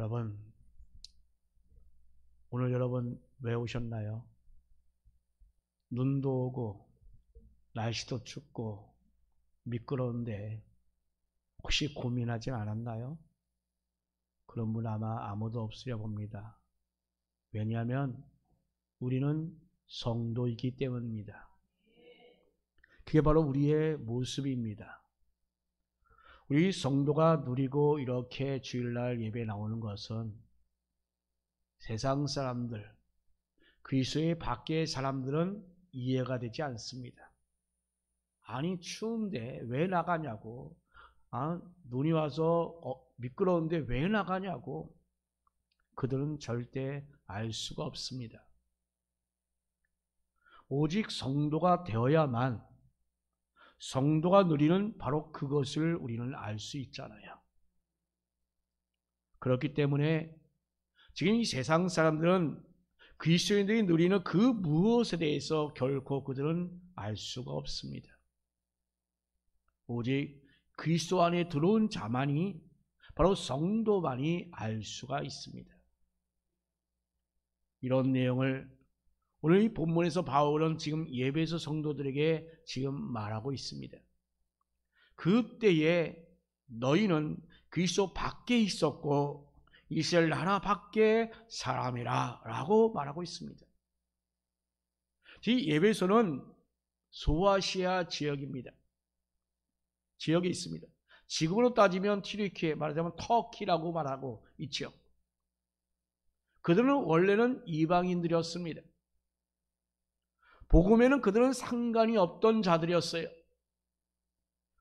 여러분, 오늘 여러분 왜 오셨나요? 눈도 오고 날씨도 춥고 미끄러운데 혹시 고민하지 않았나요? 그런 분 아마 아무도 없으려 봅니다. 왜냐하면 우리는 성도이기 때문입니다. 그게 바로 우리의 모습입니다. 우리 성도가 누리고 이렇게 주일날 예배 나오는 것은 세상 사람들, 그리스도의 밖의 사람들은 이해가 되지 않습니다. 아니 추운데 왜 나가냐고, 눈이 와서 미끄러운데 왜 나가냐고, 그들은 절대 알 수가 없습니다. 오직 성도가 되어야만 성도가 누리는 바로 그것을 우리는 알 수 있잖아요. 그렇기 때문에 지금 이 세상 사람들은 그리스도인들이 누리는 그 무엇에 대해서 결코 그들은 알 수가 없습니다. 오직 그리스도 안에 들어온 자만이, 바로 성도만이 알 수가 있습니다. 이런 내용을 오늘 이 본문에서 바울은 지금 예배소 성도들에게 지금 말하고 있습니다. 그때에 너희는 그리스도 밖에 있었고 이스라엘 나라 밖의 사람이라 라고 말하고 있습니다. 이 예배소는 소아시아 지역입니다. 지역에 있습니다. 지금으로 따지면 튀르키예, 말하자면 터키라고 말하고 있죠. 그들은 원래는 이방인들이었습니다. 복음에는 그들은 상관이 없던 자들이었어요.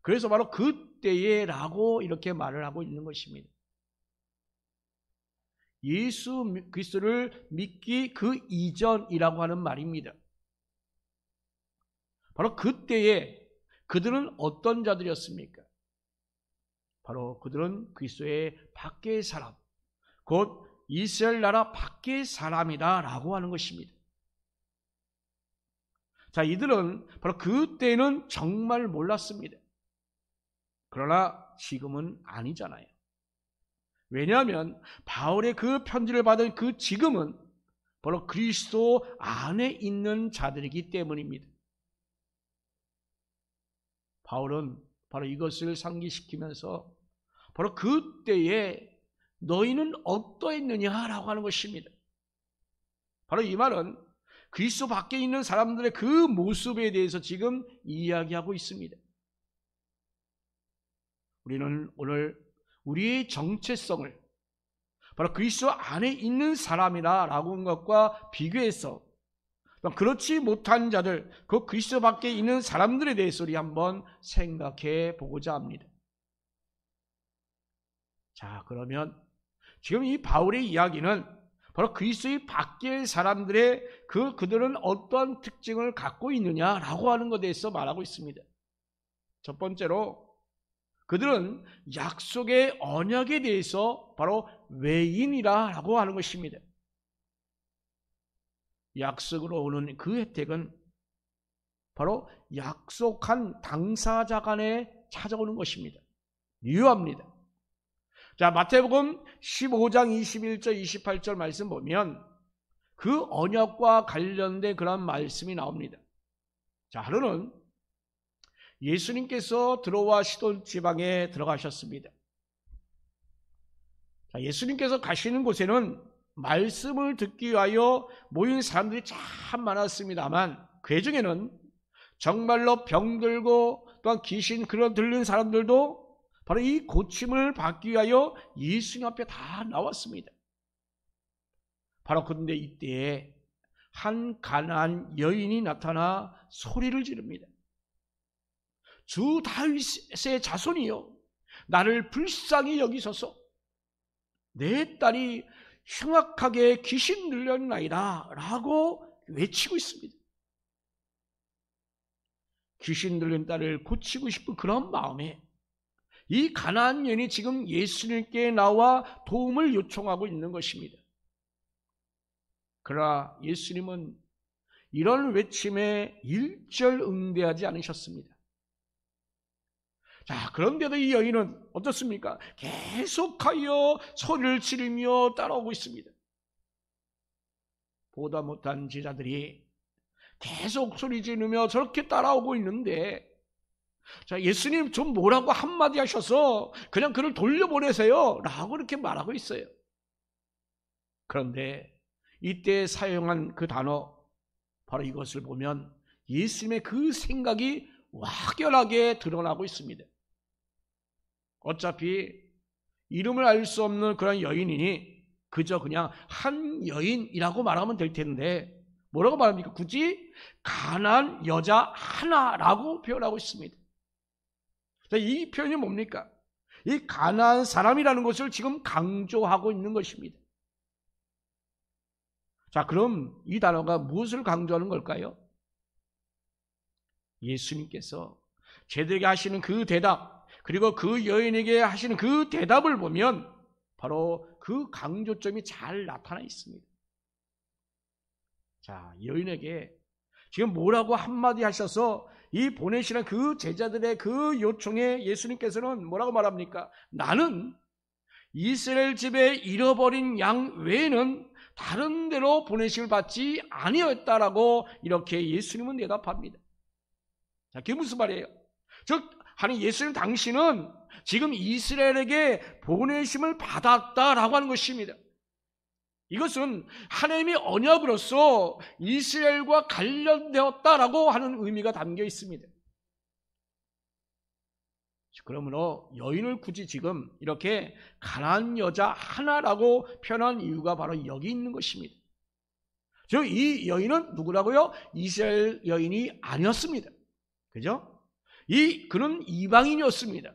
그래서 바로 그때에 라고 이렇게 말을 하고 있는 것입니다. 예수 그리스도를 믿기 그 이전이라고 하는 말입니다. 바로 그때에 그들은 어떤 자들이었습니까? 바로 그들은 그리스도의 밖의 사람, 곧 이스라엘 나라 밖의 사람이다 라고 하는 것입니다. 자, 이들은 바로 그때는 정말 몰랐습니다. 그러나 지금은 아니잖아요. 왜냐하면 바울의 그 편지를 받은 그 지금은 바로 그리스도 안에 있는 자들이기 때문입니다. 바울은 바로 이것을 상기시키면서 바로 그때에 너희는 어떠했느냐라고 하는 것입니다. 바로 이 말은 그리스도 밖에 있는 사람들의 그 모습에 대해서 지금 이야기하고 있습니다. 우리는 오늘 우리의 정체성을 바로 그리스도 안에 있는 사람이라고 하는 것과 비교해서 그렇지 못한 자들, 그 그리스도 밖에 있는 사람들에 대해서 우리 한번 생각해 보고자 합니다. 자, 그러면 지금 이 바울의 이야기는 바로 그리스도의 밖의 사람들의 그들은 어떠한 특징을 갖고 있느냐라고 하는 것에 대해서 말하고 있습니다. 첫 번째로 그들은 약속의 언약에 대해서 바로 외인이라고 하는 것입니다. 약속으로 오는 그 혜택은 바로 약속한 당사자 간에 찾아오는 것입니다. 유효합니다. 자, 마태복음 15장 21절 28절 말씀 보면 그 언약과 관련된 그런 말씀이 나옵니다. 자, 하루는 예수님께서 들어와 시돈 지방에 들어가셨습니다. 자, 예수님께서 가시는 곳에는 말씀을 듣기 위하여 모인 사람들이 참 많았습니다만 그 중에는 정말로 병들고 또한 귀신 그런 들린 사람들도 바로 이 고침을 받기 위하여 예수님 앞에 다 나왔습니다. 바로 그런데 이때에 한 가나안 여인이 나타나 소리를 지릅니다. 주 다윗의 자손이여, 나를 불쌍히 여기소서. 내 딸이 흉악하게 귀신 들렸나이다 라고 외치고 있습니다. 귀신 들린 딸을 고치고 싶은 그런 마음에 이 가나안 여인이 지금 예수님께 나와 도움을 요청하고 있는 것입니다. 그러나 예수님은 이런 외침에 일절 응대하지 않으셨습니다. 자, 그런데도 이 여인은 어떻습니까? 계속하여 소리를 지르며 따라오고 있습니다. 보다 못한 제자들이 계속 소리 지르며 저렇게 따라오고 있는데, 자, 예수님 좀 뭐라고 한마디 하셔서 그냥 그를 돌려보내세요 라고 이렇게 말하고 있어요. 그런데 이때 사용한 그 단어, 바로 이것을 보면 예수님의 그 생각이 확연하게 드러나고 있습니다. 어차피 이름을 알 수 없는 그런 여인이니 그저 그냥 한 여인이라고 말하면 될 텐데, 뭐라고 말합니까? 굳이 가난한 여자 하나라고 표현하고 있습니다. 이 표현이 뭡니까? 이 가난한 사람이라는 것을 지금 강조하고 있는 것입니다. 자, 그럼 이 단어가 무엇을 강조하는 걸까요? 예수님께서 제들에게 하시는 그 대답, 그리고 그 여인에게 하시는 그 대답을 보면 바로 그 강조점이 잘 나타나 있습니다. 자, 여인에게 지금 뭐라고 한마디 하셔서 이 보내시는 그 제자들의 그 요청에 예수님께서는 뭐라고 말합니까? 나는 이스라엘 집에 잃어버린 양 외에는 다른 데로 보내심을 받지 아니었다라고 이렇게 예수님은 대답합니다. 자, 그게 무슨 말이에요? 즉, 하나님 예수님 당신은 지금 이스라엘에게 보내심을 받았다라고 하는 것입니다. 이것은 하나님의 언약으로서 이스라엘과 관련되었다라고 하는 의미가 담겨 있습니다. 그러므로 여인을 굳이 지금 이렇게 가난한 여자 하나라고 표현한 이유가 바로 여기 있는 것입니다. 즉, 이 여인은 누구라고요? 이스라엘 여인이 아니었습니다. 그죠? 그는 이방인이었습니다.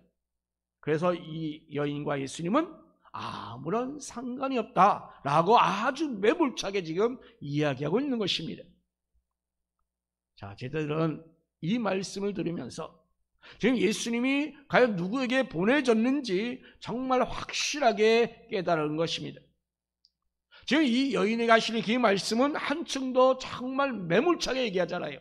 그래서 이 여인과 예수님은 아무런 상관이 없다라고 아주 매몰차게 지금 이야기하고 있는 것입니다. 자, 제자들은 이 말씀을 들으면서 지금 예수님이 과연 누구에게 보내졌는지 정말 확실하게 깨달은 것입니다. 지금 이 여인에게 하시는 그 말씀은 한층 더 정말 매몰차게 얘기하잖아요.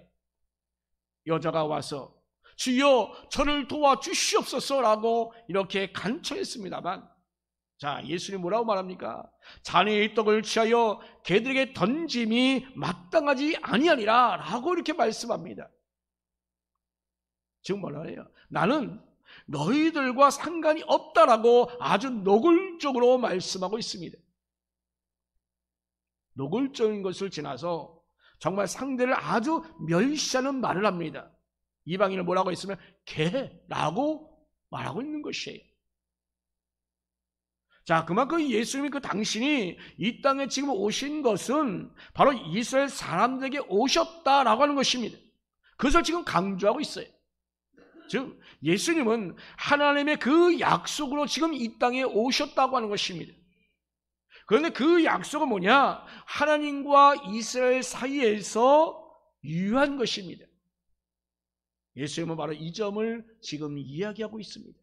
여자가 와서 주여 저를 도와주시옵소서라고 이렇게 간청했습니다만, 자, 예수님 뭐라고 말합니까? 자네의 떡을 취하여 개들에게 던짐이 마땅하지 아니하니라 라고 이렇게 말씀합니다. 지금 뭐라 해요? 나는 너희들과 상관이 없다라고 아주 노골적으로 말씀하고 있습니다. 노골적인 것을 지나서 정말 상대를 아주 멸시하는 말을 합니다. 이방인을 뭐라고 했으면 개라고 말하고 있는 것이에요. 자, 그만큼 예수님이 그 당신이 이 땅에 지금 오신 것은 바로 이스라엘 사람들에게 오셨다라고 하는 것입니다. 그것을 지금 강조하고 있어요. 즉, 예수님은 하나님의 그 약속으로 지금 이 땅에 오셨다고 하는 것입니다. 그런데 그 약속은 뭐냐? 하나님과 이스라엘 사이에서 유효한 것입니다. 예수님은 바로 이 점을 지금 이야기하고 있습니다.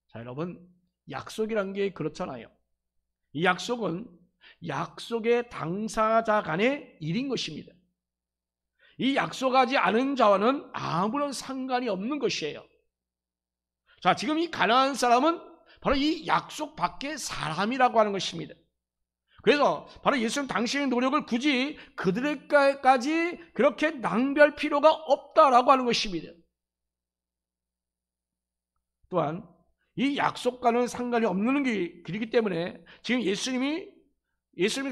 자, 여러분, 약속이란 게 그렇잖아요. 이 약속은 약속의 당사자 간의 일인 것입니다. 이 약속하지 않은 자와는 아무런 상관이 없는 것이에요. 자, 지금 이 가난한 사람은 바로 이 약속 밖의 사람이라고 하는 것입니다. 그래서 바로 예수님 당신의 노력을 굳이 그들에게까지 그렇게 낭비할 필요가 없다라고 하는 것입니다. 또한 이 약속과는 상관이 없는 길이기 때문에 지금 예수님이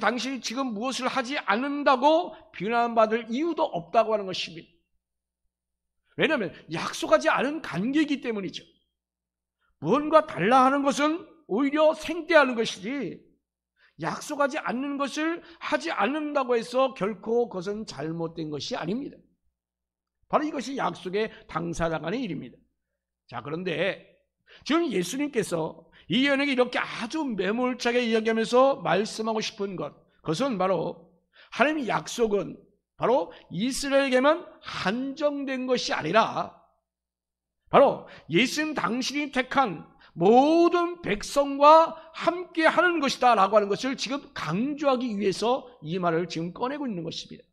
당신이 지금 무엇을 하지 않는다고 비난받을 이유도 없다고 하는 것입니다. 왜냐하면 약속하지 않은 관계이기 때문이죠. 무언가 달라 하는 것은 오히려 생떼하는 것이지, 약속하지 않는 것을 하지 않는다고 해서 결코 그것은 잘못된 것이 아닙니다. 바로 이것이 약속의 당사자 간의 일입니다. 자, 그런데 지금 예수님께서 이 여인에게 이렇게 아주 매몰차게 이야기하면서 말씀하고 싶은 것, 그것은 바로 하나님의 약속은 바로 이스라엘에게만 한정된 것이 아니라 바로 예수님 당신이 택한 모든 백성과 함께 하는 것이다 라고 하는 것을 지금 강조하기 위해서 이 말을 지금 꺼내고 있는 것입니다.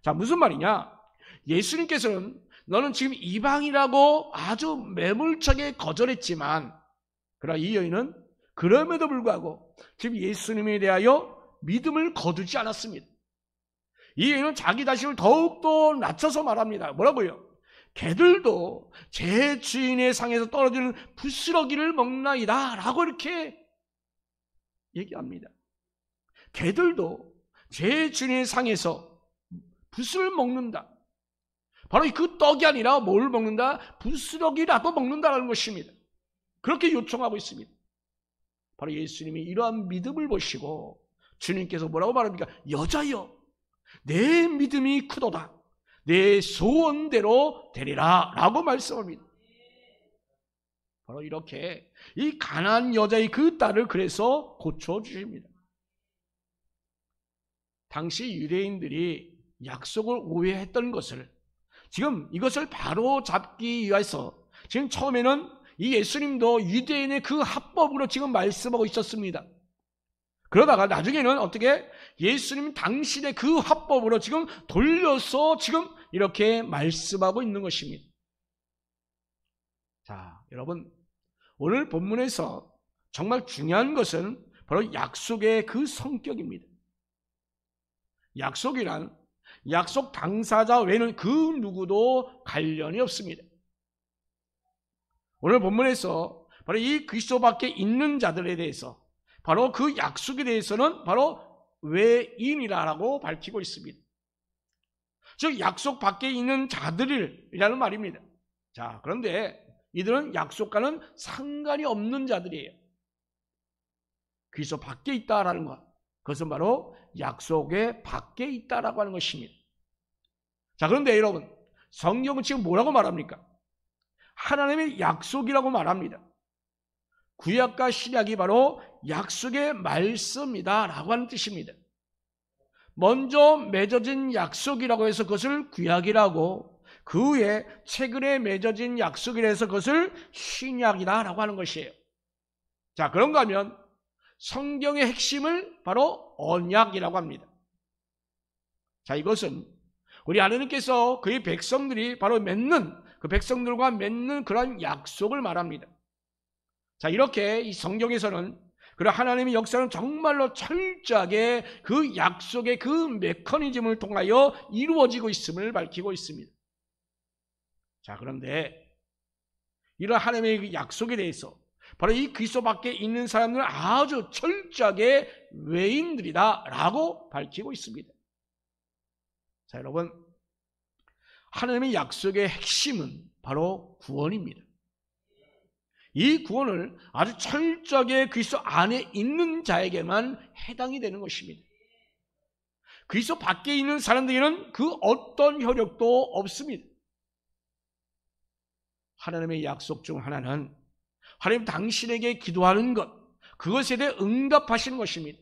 자, 무슨 말이냐? 예수님께서는 너는 지금 이방이라고 아주 매몰차게 거절했지만, 그러나 이 여인은 그럼에도 불구하고 지금 예수님에 대하여 믿음을 거두지 않았습니다. 이 여인은 자기 자신을 더욱더 낮춰서 말합니다. 뭐라고요? 개들도 제 주인의 상에서 떨어지는 부스러기를 먹나이다 라고 이렇게 얘기합니다. 개들도 제 주인의 상에서 붓을 먹는다. 바로 그 떡이 아니라 뭘 먹는다? 부스러기라도 먹는다는 것입니다. 그렇게 요청하고 있습니다. 바로 예수님이 이러한 믿음을 보시고 주님께서 뭐라고 말합니까? 여자여, 내 믿음이 크도다. 내 소원대로 되리라 라고 말씀합니다. 바로 이렇게 이 가난한 여자의 그 딸을 그래서 고쳐주십니다. 당시 유대인들이 약속을 오해했던 것을 지금 이것을 바로 잡기 위해서 지금 처음에는 이 예수님도 유대인의 그 합법으로 지금 말씀하고 있었습니다. 그러다가 나중에는 어떻게 예수님 당신의 그 합법으로 지금 돌려서 지금 이렇게 말씀하고 있는 것입니다. 자, 여러분, 오늘 본문에서 정말 중요한 것은 바로 약속의 그 성격입니다. 약속이란 약속 당사자 외에는 그 누구도 관련이 없습니다. 오늘 본문에서 바로 이 그리스도 밖에 있는 자들에 대해서 바로 그 약속에 대해서는 바로 외인이라고 밝히고 있습니다. 즉 약속 밖에 있는 자들이라는 말입니다. 자, 그런데 이들은 약속과는 상관이 없는 자들이에요. 그리스도 밖에 있다라는 것, 그것은 바로 약속의 밖에 있다라고 하는 것입니다. 자, 그런데 여러분, 성경은 지금 뭐라고 말합니까? 하나님의 약속이라고 말합니다. 구약과 신약이 바로 약속의 말씀이다 라고 하는 뜻입니다. 먼저 맺어진 약속이라고 해서 그것을 구약이라고, 그 후에 최근에 맺어진 약속이라 해서 그것을 신약이다 라고 하는 것이에요. 자, 그런가 하면 성경의 핵심을 바로 언약이라고 합니다. 자, 이것은 우리 하나님께서 그의 백성들이 바로 맺는, 그 백성들과 맺는 그런 약속을 말합니다. 자, 이렇게 이 성경에서는 그리고 하나님의 역사는 정말로 철저하게 그 약속의 그 메커니즘을 통하여 이루어지고 있음을 밝히고 있습니다. 자, 그런데 이런 하나님의 그 약속에 대해서 바로 이 그리스도 밖에 있는 사람들은 아주 철저하게 외인들이다 라고 밝히고 있습니다. 자, 여러분, 하나님의 약속의 핵심은 바로 구원입니다. 이 구원을 아주 철저하게 그리스도 안에 있는 자에게만 해당이 되는 것입니다. 그리스도 밖에 있는 사람들에게는 그 어떤 효력도 없습니다. 하나님의 약속 중 하나는 하나님 당신에게 기도하는 것, 그것에 대해 응답하시는 것입니다.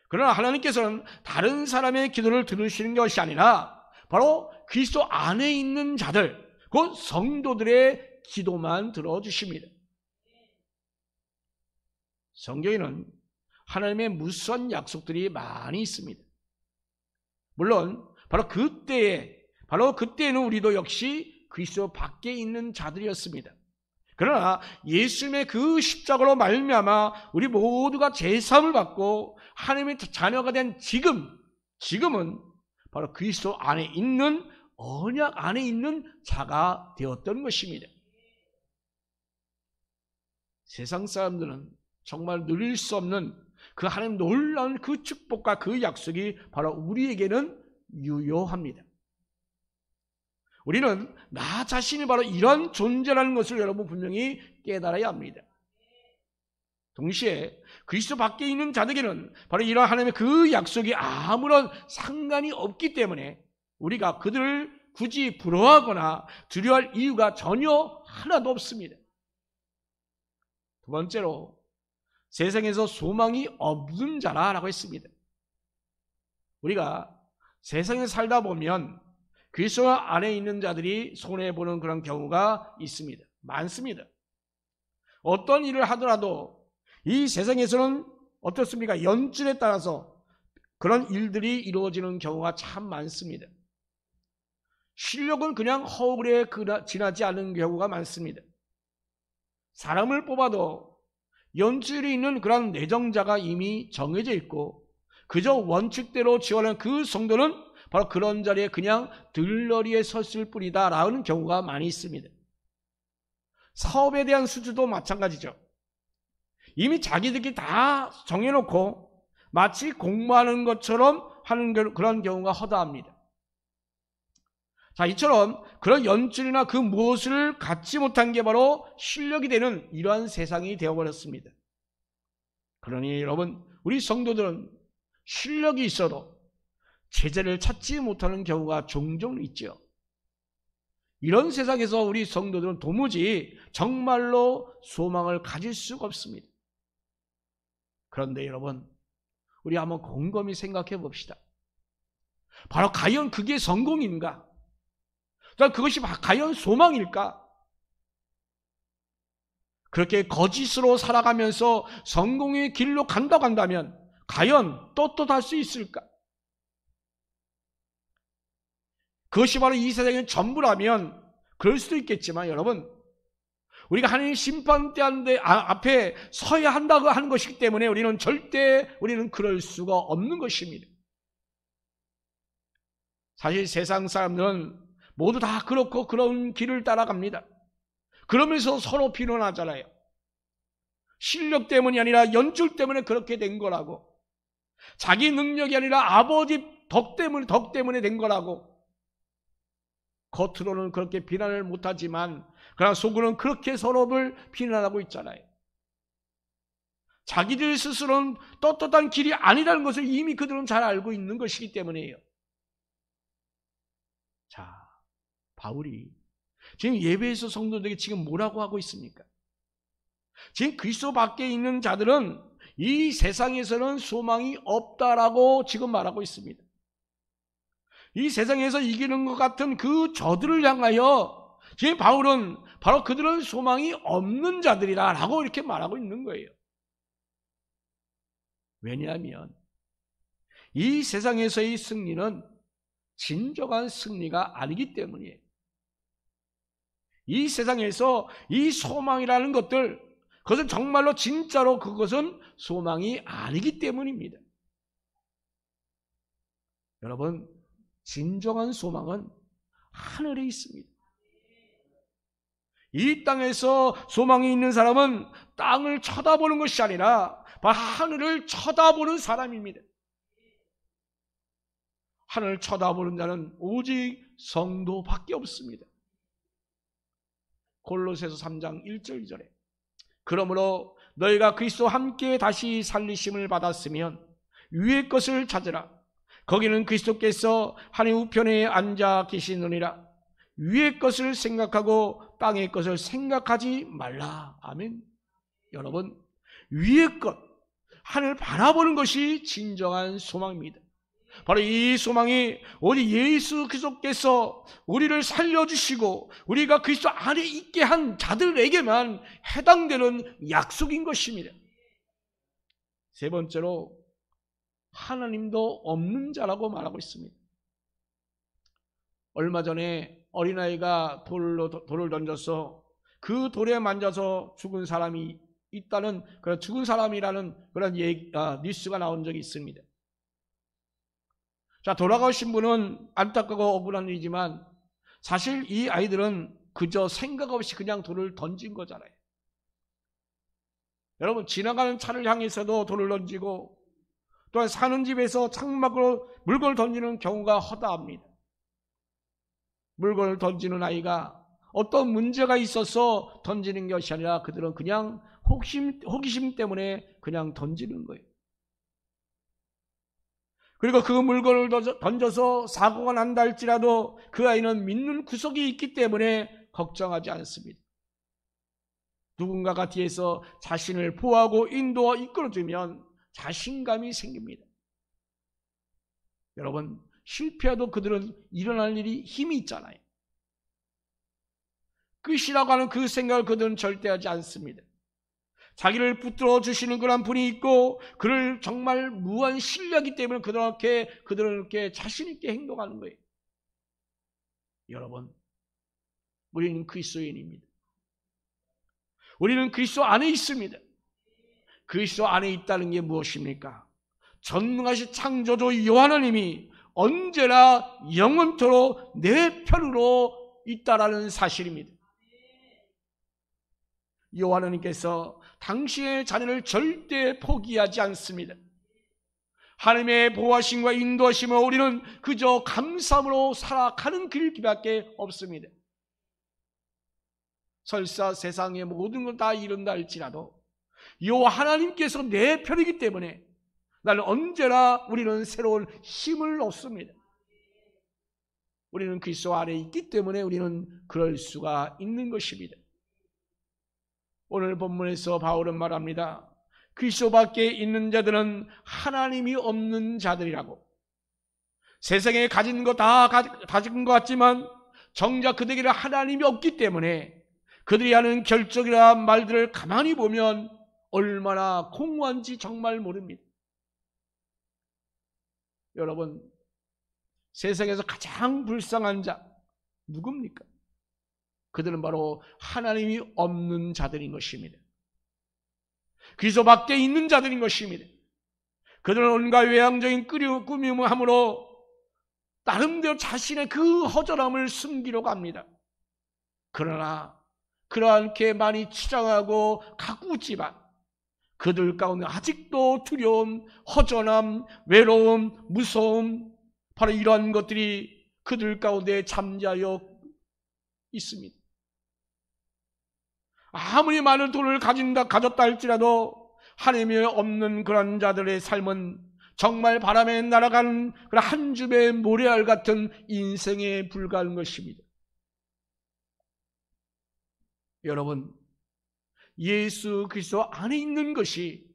그러나 하나님께서는 다른 사람의 기도를 들으시는 것이 아니라 바로 그리스도 안에 있는 자들, 곧 성도들의 기도만 들어주십니다. 성경에는 하나님의 무수한 약속들이 많이 있습니다. 물론 바로 그때에는 우리도 역시 그리스도 밖에 있는 자들이었습니다. 그러나 예수님의 그 십자가로 말미암아 우리 모두가 제사함을 받고 하나님의 자녀가 된 지금은 바로 그리스도 안에 있는, 언약 안에 있는 자가 되었던 것입니다. 세상 사람들은 정말 누릴 수 없는 그 하나님 놀라운 그 축복과 그 약속이 바로 우리에게는 유효합니다. 우리는 나 자신이 바로 이런 존재라는 것을 여러분 분명히 깨달아야 합니다. 동시에 그리스도 밖에 있는 자들에게는 바로 이런 하나님의 그 약속이 아무런 상관이 없기 때문에 우리가 그들을 굳이 부러워하거나 두려워할 이유가 전혀 하나도 없습니다. 두 번째로, 세상에서 소망이 없는 자라고 했습니다. 우리가 세상에 살다 보면 그리스도 안에 있는 자들이 손해보는 그런 경우가 있습니다. 많습니다. 어떤 일을 하더라도 이 세상에서는 어떻습니까? 연줄에 따라서 그런 일들이 이루어지는 경우가 참 많습니다. 실력은 그냥 허울에 지나지 않는 경우가 많습니다. 사람을 뽑아도 연줄이 있는 그런 내정자가 이미 정해져 있고 그저 원칙대로 지원한 그 성도는 바로 그런 자리에 그냥 들러리에 섰을 뿐이다 라는 경우가 많이 있습니다. 사업에 대한 수주도 마찬가지죠. 이미 자기들이 다 정해놓고 마치 공부하는 것처럼 하는 그런 경우가 허다합니다. 자, 이처럼 그런 연줄이나 그 무엇을 갖지 못한 게 바로 실력이 되는 이러한 세상이 되어버렸습니다. 그러니 여러분, 우리 성도들은 실력이 있어도 제자를 찾지 못하는 경우가 종종 있죠. 이런 세상에서 우리 성도들은 도무지 정말로 소망을 가질 수가 없습니다. 그런데 여러분, 우리 한번 곰곰이 생각해 봅시다. 바로 과연 그게 성공인가? 그것이 과연 소망일까? 그렇게 거짓으로 살아가면서 성공의 길로 간다고 한다면 과연 떳떳할 수 있을까? 그것이 바로 이 세상의 전부라면 그럴 수도 있겠지만 여러분, 우리가 하나님 심판대 앞에 서야 한다고 하는 것이기 때문에 우리는 절대 그럴 수가 없는 것입니다. 사실 세상 사람들은 모두 다 그렇고 그런 길을 따라갑니다. 그러면서 서로 비난하잖아요. 실력 때문이 아니라 연줄 때문에 그렇게 된 거라고. 자기 능력이 아니라 아버지 덕 때문에 된 거라고. 겉으로는 그렇게 비난을 못하지만 그러나 속으로는 그렇게 서로를 비난하고 있잖아요. 자기들 스스로는 떳떳한 길이 아니라는 것을 이미 그들은 잘 알고 있는 것이기 때문이에요. 자, 바울이 지금 예배에서 성도들에게 지금 뭐라고 하고 있습니까? 지금 그리스도 밖에 있는 자들은 이 세상에서는 소망이 없다라고 지금 말하고 있습니다. 이 세상에서 이기는 것 같은 그 저들을 향하여 지금 바울은 바로 그들은 소망이 없는 자들이라 라고 이렇게 말하고 있는 거예요. 왜냐하면 이 세상에서의 승리는 진정한 승리가 아니기 때문이에요. 이 세상에서 이 소망이라는 것들, 그것은 정말로 진짜로 그것은 소망이 아니기 때문입니다. 여러분, 진정한 소망은 하늘에 있습니다. 이 땅에서 소망이 있는 사람은 땅을 쳐다보는 것이 아니라 바로 하늘을 쳐다보는 사람입니다. 하늘을 쳐다보는 자는 오직 성도밖에 없습니다. 골로새서 3장 1절 2절에 그러므로 너희가 그리스도와 함께 다시 살리심을 받았으면 위의 것을 찾으라. 거기는 그리스도께서 하나님 우편에 앉아 계시느니라. 위의 것을 생각하고 땅의 것을 생각하지 말라. 아멘. 여러분, 위의 것, 하늘을 바라보는 것이 진정한 소망입니다. 바로 이 소망이 오직 예수 그리스도께서 우리를 살려주시고 우리가 그리스도 안에 있게 한 자들에게만 해당되는 약속인 것입니다. 세 번째로 하나님도 없는 자라고 말하고 있습니다. 얼마 전에 어린아이가 돌을 던져서 그 돌에 만져서 죽은 사람이 있다는 그런 죽은 사람이라는 그런 뉴스가 나온 적이 있습니다. 자, 돌아가신 분은 안타깝고 억울한 일이지만 사실 이 아이들은 그저 생각 없이 그냥 돌을 던진 거잖아요. 여러분, 지나가는 차를 향해서도 돌을 던지고 또한 사는 집에서 창밖으로 물건을 던지는 경우가 허다합니다. 물건을 던지는 아이가 어떤 문제가 있어서 던지는 것이 아니라 그들은 그냥 호기심 때문에 그냥 던지는 거예요. 그리고 그 물건을 던져서 사고가 난다 할지라도 그 아이는 믿는 구석이 있기 때문에 걱정하지 않습니다. 누군가가 뒤에서 자신을 보호하고 인도와 이끌어주면 자신감이 생깁니다. 여러분, 실패해도 그들은 일어날 일이 힘이 있잖아요. 끝이라고 하는 그 생각을 그들은 절대 하지 않습니다. 자기를 붙들어 주시는 그런 분이 있고 그를 정말 무한 신뢰하기 때문에 그들은 이렇게 자신 있게 행동하는 거예요. 여러분, 우리는 그리스도인입니다. 우리는 그리스도 안에 있습니다. 그리스도 안에 있다는 게 무엇입니까? 전능하신 창조주 여호와 하나님이 언제나 영원토록 내 편으로 있다라는 사실입니다. 여호와 하나님께서 당신의 자녀를 절대 포기하지 않습니다. 하나님의 보호하심과 인도하심을 우리는 그저 감사함으로 살아가는 길밖에 없습니다. 설사 세상의 모든 걸 다 이룬다 할지라도 여호와 하나님께서 내 편이기 때문에 나는 언제나 우리는 새로운 힘을 얻습니다. 우리는 그리스도 안에 있기 때문에 우리는 그럴 수가 있는 것입니다. 오늘 본문에서 바울은 말합니다. 그리스도 밖에 있는 자들은 하나님이 없는 자들이라고. 세상에 가진 거 다 가진 것 같지만 정작 그들에게는 하나님이 없기 때문에 그들이 하는 결정이나 말들을 가만히 보면 얼마나 공허한지 정말 모릅니다. 여러분, 세상에서 가장 불쌍한 자 누굽니까? 그들은 바로 하나님이 없는 자들인 것입니다. 그리스도 밖에 있는 자들인 것입니다. 그들은 온갖 외향적인 꾸밈을 함으로 나름대로 자신의 그 허전함을 숨기려고 합니다. 그러나 그렇게 많이 치장하고 가꾸지만 그들 가운데 아직도 두려움, 허전함, 외로움, 무서움, 바로 이러한 것들이 그들 가운데 잠자여 있습니다. 아무리 많은 돈을 가졌다 할지라도 하나님이 없는 그런 자들의 삶은 정말 바람에 날아가는 그런 한 줌의 모래알 같은 인생에 불과한 것입니다. 여러분, 예수 그리스도 안에 있는 것이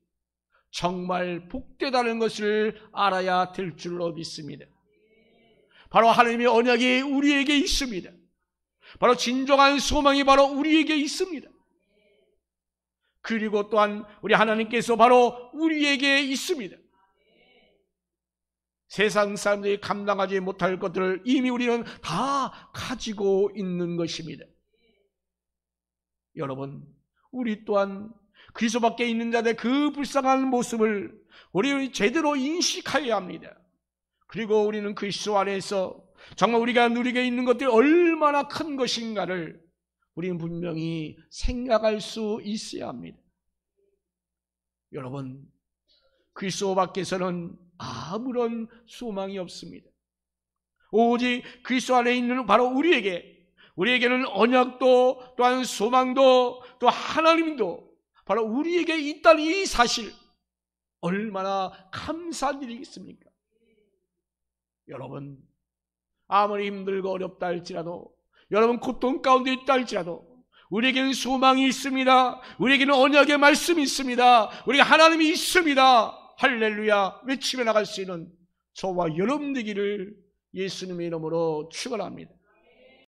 정말 복되다는 것을 알아야 될 줄로 믿습니다. 바로 하나님의 언약이 우리에게 있습니다. 바로 진정한 소망이 바로 우리에게 있습니다. 그리고 또한 우리 하나님께서 바로 우리에게 있습니다. 세상 사람들이 감당하지 못할 것들을 이미 우리는 다 가지고 있는 것입니다. 여러분, 우리 또한 그리스도 밖에 있는 자들의 그 불쌍한 모습을 우리 제대로 인식해야 합니다. 그리고 우리는 그리스도 안에서 정말 우리가 누리게 있는 것들이 얼마나 큰 것인가를 우리는 분명히 생각할 수 있어야 합니다. 여러분, 그리스도 밖에서는 아무런 소망이 없습니다. 오직 그리스도 안에 있는 바로 우리에게는 언약도 또한 소망도 또 하나님도 바로 우리에게 있다는 이 사실, 얼마나 감사한 일이겠습니까? 여러분, 아무리 힘들고 어렵다 할지라도, 여러분 고통 가운데 있다 할지라도 우리에게는 소망이 있습니다. 우리에게는 언약의 말씀이 있습니다. 우리가 하나님이 있습니다. 할렐루야 외치며 나갈 수 있는 저와 여러분 되기를 예수님의 이름으로 축원합니다.